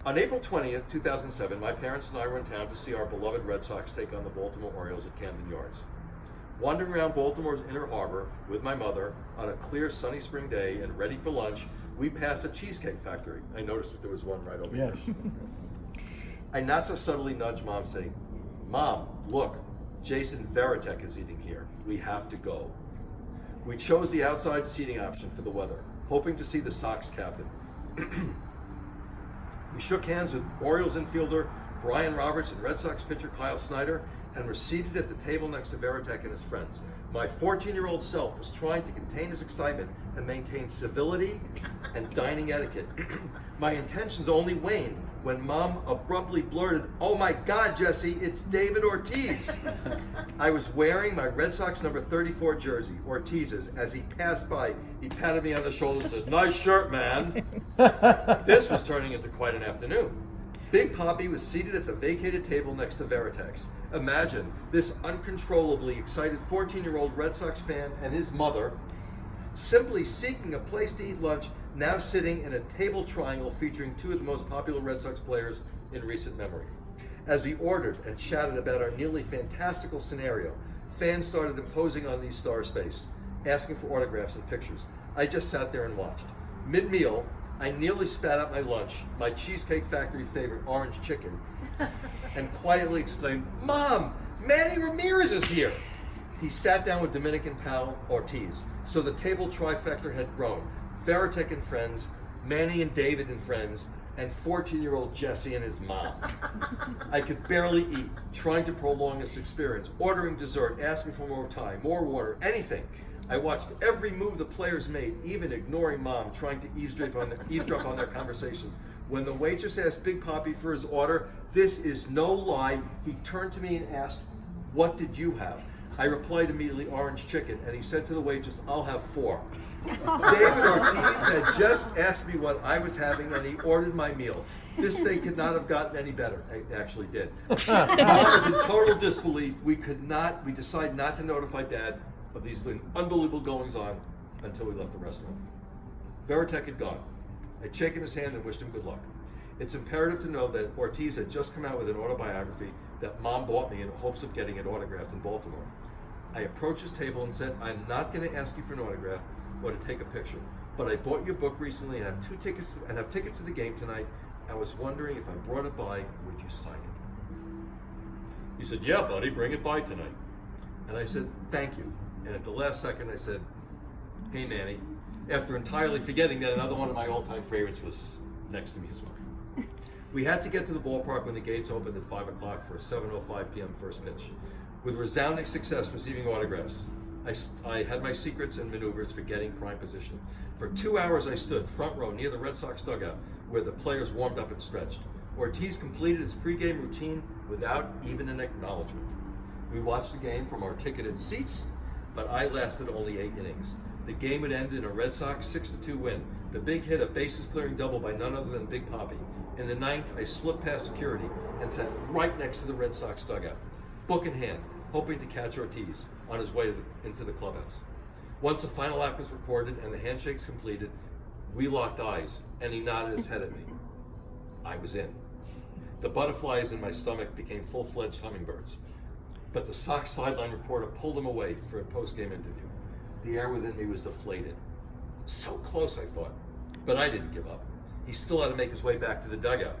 On April 20th, 2007, my parents and I were in town to see our beloved Red Sox take on the Baltimore Orioles at Camden Yards. Wandering around Baltimore's Inner Harbor with my mother on a clear sunny spring day and ready for lunch, we passed a cheesecake factory. I noticed that there was one right over here. I not so subtly nudged Mom, saying, "Mom, look, Jason Veritek is eating here. We have to go." We chose the outside seating option for the weather, hoping to see the Sox captain. We shook hands with Orioles infielder Brian Roberts and Red Sox pitcher Kyle Snyder, and were seated at the table next to Veritek and his friends. My 14-year-old self was trying to contain his excitement and maintain civility and dining etiquette. My intentions only waned when Mom abruptly blurted, "Oh my God, Jesse, it's David Ortiz." I was wearing my Red Sox number 34 jersey, Ortiz's. As he passed by, he patted me on the shoulder and said, "Nice shirt, man." This was turning into quite an afternoon. Big Papi was seated at the vacated table next to Veritek's. Imagine this uncontrollably excited 14-year-old Red Sox fan and his mother simply seeking a place to eat lunch, now sitting in a table triangle featuring two of the most popular Red Sox players in recent memory. As we ordered and chatted about our nearly fantastical scenario, fans started imposing on these star space, asking for autographs and pictures. I just sat there and watched. Mid-meal, I nearly spat out my lunch, my Cheesecake Factory favorite orange chicken, and quietly exclaimed, "Mom, Manny Ramirez is here!" He sat down with Dominican pal Ortiz, so the table trifecta had grown. Veritek and friends, Manny and David and friends, and 14-year-old Jesse and his mom. I could barely eat, trying to prolong this experience, ordering dessert, asking for more time, more water, anything. I watched every move the players made, even ignoring Mom, trying to eavesdrop on their conversations. When the waitress asked Big Papi for his order, this is no lie, he turned to me and asked, "What did you have?" I replied immediately, "Orange chicken," and he said to the waitress, "I'll have 4. David Ortiz had just asked me what I was having, and he ordered my meal. This day could not have gotten any better. It actually did. Mom was in total disbelief. We decided not to notify Dad of these unbelievable goings-on until we left the restaurant. Veritek had gone. I'd shaken his hand and wished him good luck. It's imperative to know that Ortiz had just come out with an autobiography that Mom bought me in hopes of getting it autographed in Baltimore. I approached his table and said, "I'm not going to ask you for an autograph or to take a picture, but I bought your book recently and have tickets to the game tonight. I was wondering if I brought it by, would you sign it?" He said, "Yeah, buddy, bring it by tonight." And I said, "Thank you." And at the last second, I said, "Hey, Manny," after entirely forgetting that another one of my all-time favorites was next to me as well. We had to get to the ballpark when the gates opened at 5 o'clock for a 7:05 p.m. first pitch. With resounding success receiving autographs, I had my secrets and maneuvers for getting prime position. For 2 hours I stood front row near the Red Sox dugout where the players warmed up and stretched. Ortiz completed his pregame routine without even an acknowledgement. We watched the game from our ticketed seats, but I lasted only 8 innings. The game would end in a Red Sox 6-2 win. The big hit, a bases-clearing double by none other than Big Papi. In the 9th, I slipped past security and sat right next to the Red Sox dugout, book in hand, hoping to catch Ortiz on his way into the clubhouse. Once the final act was recorded and the handshakes completed, we locked eyes, and he nodded his head at me. I was in. The butterflies in my stomach became full-fledged hummingbirds, but the Sox sideline reporter pulled him away for a post-game interview. The air within me was deflated. So close, I thought, but I didn't give up. He still had to make his way back to the dugout.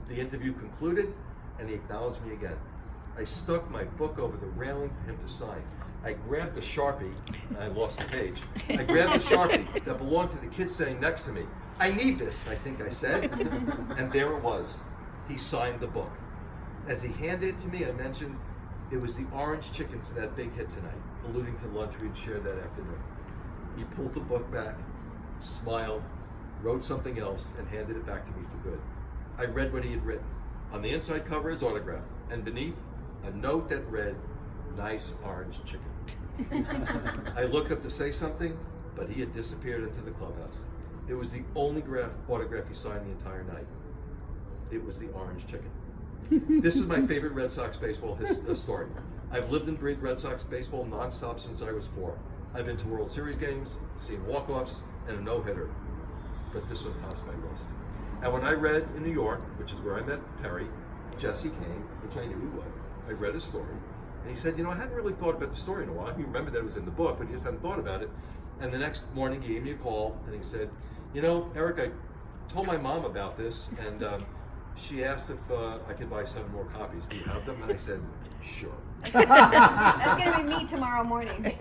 The interview concluded, and he acknowledged me again. I stuck my book over the railing for him to sign. I grabbed the Sharpie, I lost the page. I grabbed the Sharpie that belonged to the kid sitting next to me. "I need this," I think I said. And there it was. He signed the book. As he handed it to me, I mentioned it was the orange chicken for that big hit tonight, alluding to the lunch we had shared that afternoon. He pulled the book back, smiled, wrote something else, and handed it back to me for good. I read what he had written. On the inside cover, his autograph, and beneath, a note that read, "Nice orange chicken." I looked up to say something, but he had disappeared into the clubhouse. It was the only autograph he signed the entire night. It was the orange chicken. This is my favorite Red Sox baseball story. I've lived and breathed Red Sox baseball nonstop since I was 4. I've been to World Series games, seen walk-offs, and a no-hitter. But this one tops my list. And when I read in New York, which is where I met Perry, Jesse came, which I knew he would. I read his story, and he said, you know, I hadn't really thought about the story in a while. He remembered that it was in the book, but he just hadn't thought about it. And the next morning, he gave me a call, and he said, you know, Eric, I told my mom about this, and she asked if I could buy 7 more copies. Do you have them? And I said, sure. That's going to be me tomorrow morning.